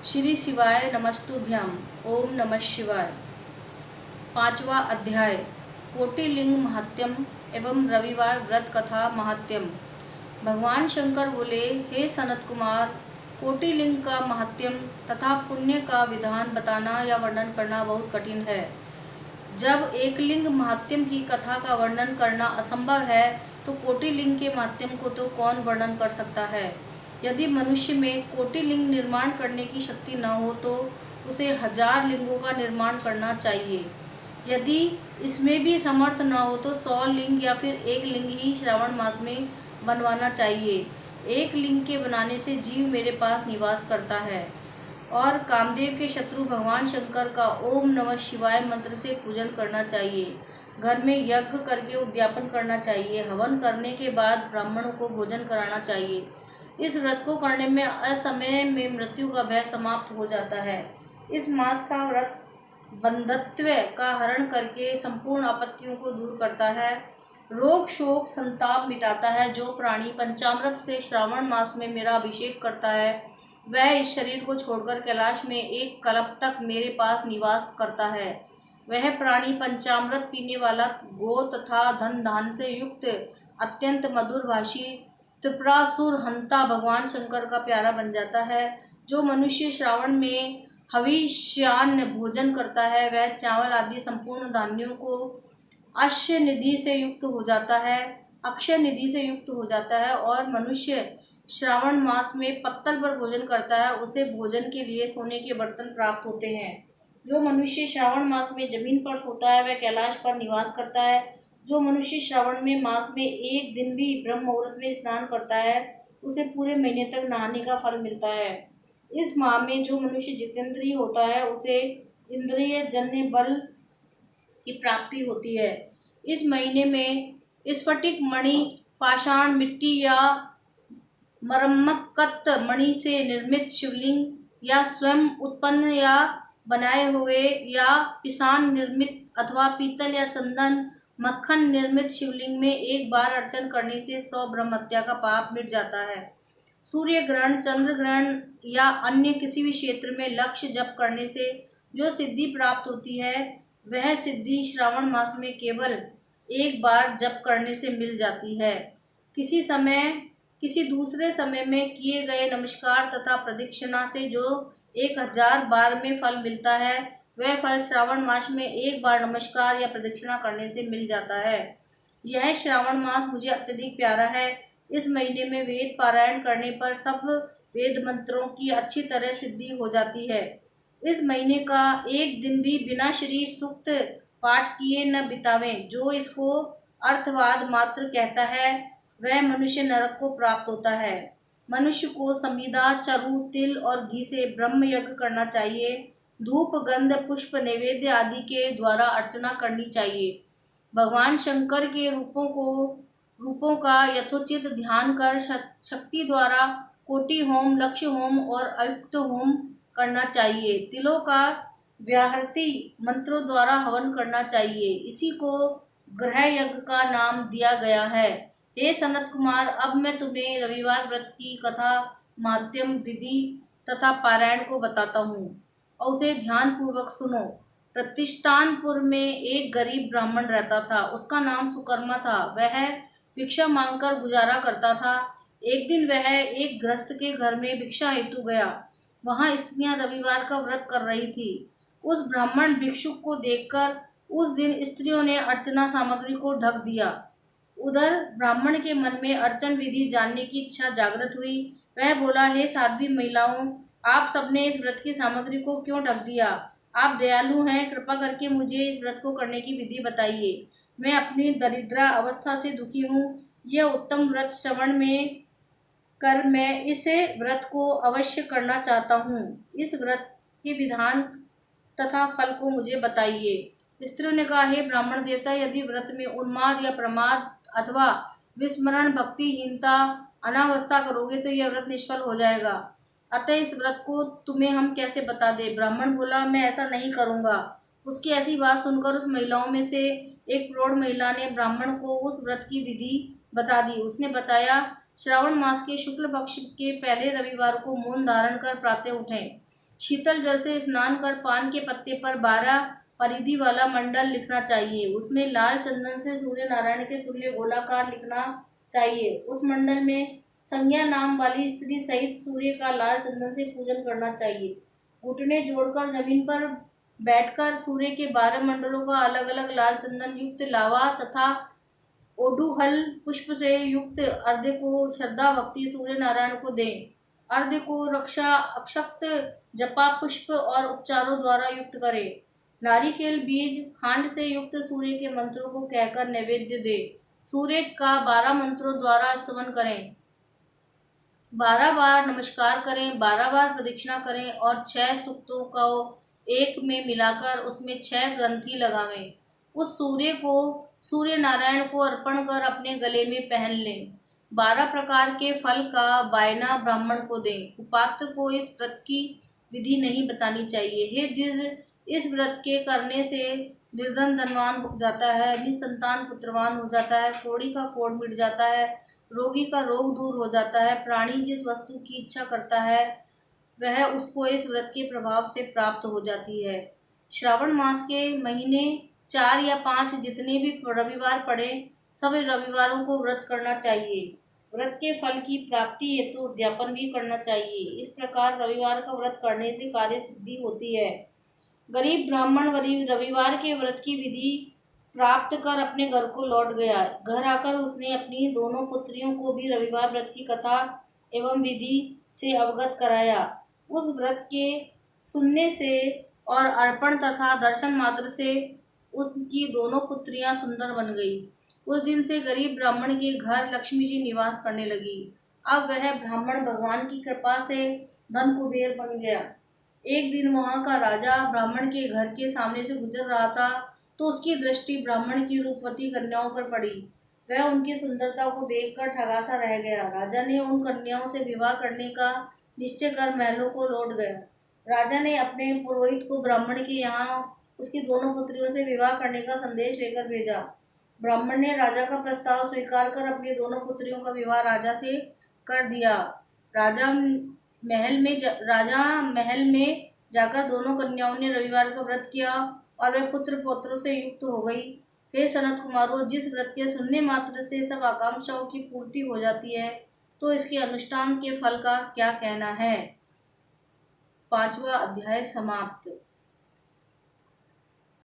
श्री शिवाय नमस्तुभ्यम। ओम नमः शिवाय। 5वां अध्याय कोटिलिंग महात्म्यम एवं रविवार व्रत कथा महात्म्यम। भगवान शंकर बोले, हे सनत कुमार, कोटिलिंग का महात्म्यम तथा पुण्य का विधान बताना या वर्णन करना बहुत कठिन है। जब एकलिंग महात्म्यम की कथा का वर्णन करना असंभव है तो कोटिलिंग के महात्म्यम को तो कौन वर्णन कर सकता है। यदि मनुष्य में कोटिलिंग निर्माण करने की शक्ति न हो तो उसे 1000 लिंगों का निर्माण करना चाहिए। यदि इसमें भी समर्थ न हो तो 100 लिंग या फिर एक लिंग ही श्रावण मास में बनवाना चाहिए। एक लिंग के बनाने से जीव मेरे पास निवास करता है और कामदेव के शत्रु भगवान शंकर का ओम नमः शिवाय मंत्र से पूजन करना चाहिए। घर में यज्ञ करके उद्यापन करना चाहिए। हवन करने के बाद ब्राह्मणों को भोजन कराना चाहिए। इस व्रत को करने में असमय में मृत्यु का भय समाप्त हो जाता है। इस मास का व्रत बंधत्व का हरण करके संपूर्ण आपत्तियों को दूर करता है, रोग शोक संताप मिटाता है। जो प्राणी पंचामृत से श्रावण मास में मेरा अभिषेक करता है वह इस शरीर को छोड़कर कैलाश में एक कल्प तक मेरे पास निवास करता है। वह प्राणी पंचामृत पीने वाला, गो तथा धन धान से युक्त, अत्यंत मधुर भाषी त्रिपुरासुर हंता भगवान शंकर का प्यारा बन जाता है। जो मनुष्य श्रावण में हविष्यान्न भोजन करता है वह चावल आदि संपूर्ण धान्यों को अक्षय निधि से युक्त हो जाता है, अक्षय निधि से युक्त हो जाता है। और मनुष्य श्रावण मास में पत्तल पर भोजन करता है उसे भोजन के लिए सोने के बर्तन प्राप्त होते हैं। जो मनुष्य श्रावण मास में जमीन पर सोता है वह कैलाश पर निवास करता है। जो मनुष्य श्रावण में मास में एक दिन भी ब्रह्म मुहूर्त में स्नान करता है उसे पूरे महीने तक नहाने का फल मिलता है। इस माह में जो मनुष्य जितेंद्रिय होता है उसे इंद्रिय जन्य बल की प्राप्ति होती है। इस महीने में स्फटिक मणि, पाषाण, मिट्टी या मरम्मकत मणि से निर्मित शिवलिंग या स्वयं उत्पन्न या बनाए हुए या पिसान निर्मित अथवा पीतल या चंदन मक्खन निर्मित शिवलिंग में एक बार अर्चन करने से 100 ब्रह्म हत्या का पाप मिट जाता है। सूर्य ग्रहण, चंद्र ग्रहण या अन्य किसी भी क्षेत्र में लक्ष्य जप करने से जो सिद्धि प्राप्त होती है वह सिद्धि श्रावण मास में केवल एक बार जप करने से मिल जाती है। किसी दूसरे समय में किए गए नमस्कार तथा प्रदक्षिणा से जो 1000 बार में फल मिलता है वह फल श्रावण मास में एक बार नमस्कार या प्रदक्षिणा करने से मिल जाता है। यह श्रावण मास मुझे अत्यधिक प्यारा है। इस महीने में वेद पारायण करने पर सब वेद मंत्रों की अच्छी तरह सिद्धि हो जाती है। इस महीने का एक दिन भी बिना श्री सूक्त पाठ किए न बितावें। जो इसको अर्थवाद मात्र कहता है वह मनुष्य नरक को प्राप्त होता है। मनुष्य को संविदा, चरु, तिल और घी से ब्रह्म यज्ञ करना चाहिए। धूप, गंध, पुष्प, नैवेद्य आदि के द्वारा अर्चना करनी चाहिए। भगवान शंकर के रूपों का यथोचित ध्यान कर शक्ति द्वारा कोटि होम, लक्ष्य होम और अयुक्त होम करना चाहिए। तिलों का व्याहृति मंत्रों द्वारा हवन करना चाहिए। इसी को ग्रह यज्ञ का नाम दिया गया है। हे सनत कुमार, अब मैं तुम्हें रविवार व्रत की कथा, माध्यम, विधि तथा पारायण को बताता हूँ और उसे ध्यान पूर्वक सुनो। प्रतिष्ठानपुर में एक गरीब ब्राह्मण रहता था। उसका नाम सुकर्मा था। वह भिक्षा मांगकर गुजारा करता था। एक दिन वह एक गृहस्थ के घर में भिक्षा हेतु गया। वहां स्त्रियां रविवार का व्रत कर रही थी। उस ब्राह्मण भिक्षुक को देखकर उस दिन स्त्रियों ने अर्चना सामग्री को ढक दिया। उधर ब्राह्मण के मन में अर्चन विधि जानने की इच्छा जागृत हुई। वह बोला, हे साध्वी महिलाओं, आप सबने इस व्रत की सामग्री को क्यों ढक दिया? आप दयालु हैं, कृपा करके मुझे इस व्रत को करने की विधि बताइए। मैं अपनी दरिद्रा अवस्था से दुखी हूँ। यह उत्तम व्रत श्रवण में कर मैं इस व्रत को अवश्य करना चाहता हूँ। इस व्रत के विधान तथा फल को मुझे बताइए। स्त्रियों ने कहा, हे ब्राह्मण देवता, यदि व्रत में उन्माद या प्रमाद अथवा विस्मरण, भक्तिहीनता, अनावस्था करोगे तो यह व्रत निष्फल हो जाएगा। अतः इस व्रत को तुम्हें हम कैसे बता दें? ब्राह्मण बोला, मैं ऐसा नहीं करूँगा। उसकी ऐसी बात सुनकर उस महिलाओं में से एक प्रौढ़ महिला ने ब्राह्मण को उस व्रत की विधि बता दी। उसने बताया, श्रावण मास के शुक्ल पक्ष के पहले रविवार को मौन धारण कर प्रातः उठें। शीतल जल से स्नान कर पान के पत्ते पर 12 परिधि वाला मंडल लिखना चाहिए। उसमें लाल चंदन से सूर्य नारायण के तुल्य गोलाकार लिखना चाहिए। उस मंडल में संज्ञा नाम वाली स्त्री सहित सूर्य का लाल चंदन से पूजन करना चाहिए। घुटने जोड़कर जमीन पर बैठकर सूर्य के 12 मंडलों का अलग अलग लाल चंदन युक्त लावा तथा ओडुहल पुष्प से युक्त अर्घ्य को श्रद्धा भक्ति सूर्य नारायण को दें। अर्घ्य को रक्षा अक्षत जपा पुष्प और उपचारों द्वारा युक्त करें। नारिकेल बीज खांड से युक्त सूर्य के मंत्रों को कहकर नैवेद्य दे। सूर्य का 12 मंत्रों द्वारा स्तवन करें। 12 बार नमस्कार करें, 12 बार प्रदक्षिणा करें और 6 सूक्तों को एक में मिलाकर उसमें 6 ग्रंथि लगावें। उस सूर्य को सूर्य नारायण को अर्पण कर अपने गले में पहन लें। 12 प्रकार के फल का बायना ब्राह्मण को दें। कुपात्र को इस व्रत की विधि नहीं बतानी चाहिए। हे द्विज, इस व्रत के करने से निर्धन धनवान हो जाता है, निसंतान पुत्रवान हो जाता है, कोढ़ी का कोढ़ मिट जाता है, रोगी का रोग दूर हो जाता है। प्राणी जिस वस्तु की इच्छा करता है वह उसको इस व्रत के प्रभाव से प्राप्त हो जाती है। श्रावण मास के महीने 4 या 5 जितने भी रविवार पड़े, सभी रविवारों को व्रत करना चाहिए। व्रत के फल की प्राप्ति हेतु उद्यापन भी करना चाहिए। इस प्रकार रविवार का व्रत करने से कार्य सिद्धि होती है। गरीब ब्राह्मण रविवार के व्रत की विधि प्राप्त कर अपने घर को लौट गया। घर आकर उसने अपनी दोनों पुत्रियों को भी रविवार व्रत की कथा एवं विधि से अवगत कराया। उस व्रत के सुनने से और अर्पण तथा दर्शन मात्र से उसकी दोनों पुत्रियां सुंदर बन गई। उस दिन से गरीब ब्राह्मण के घर लक्ष्मी जी निवास करने लगी। अब वह ब्राह्मण भगवान की कृपा से धन कुबेर बन गया। एक दिन वहां का राजा ब्राह्मण के घर के सामने से गुजर रहा था तो उसकी दृष्टि ब्राह्मण की रूपवती कन्याओं पर पड़ी। वह उनकी सुंदरता को देखकर ठगासा रह गया। राजा ने उन कन्याओं से विवाह करने का निश्चय कर महलों को लौट गया। राजा ने अपने पुरोहित को ब्राह्मण के यहाँ उसकी दोनों पुत्रियों से विवाह करने का संदेश लेकर भेजा। ब्राह्मण ने राजा का प्रस्ताव स्वीकार कर अपनी दोनों पुत्रियों का विवाह राजा से कर दिया। राजा महल में जाकर दोनों कन्याओं ने रविवार का व्रत किया और वे पुत्र पौत्रों से युक्त हो गई। हे सनत कुमारों, जिस व्रत के सुनने मात्र से सब आकांक्षाओं की पूर्ति हो जाती है, तो इसके अनुष्ठान के फल का क्या कहना है। 5वां अध्याय समाप्त।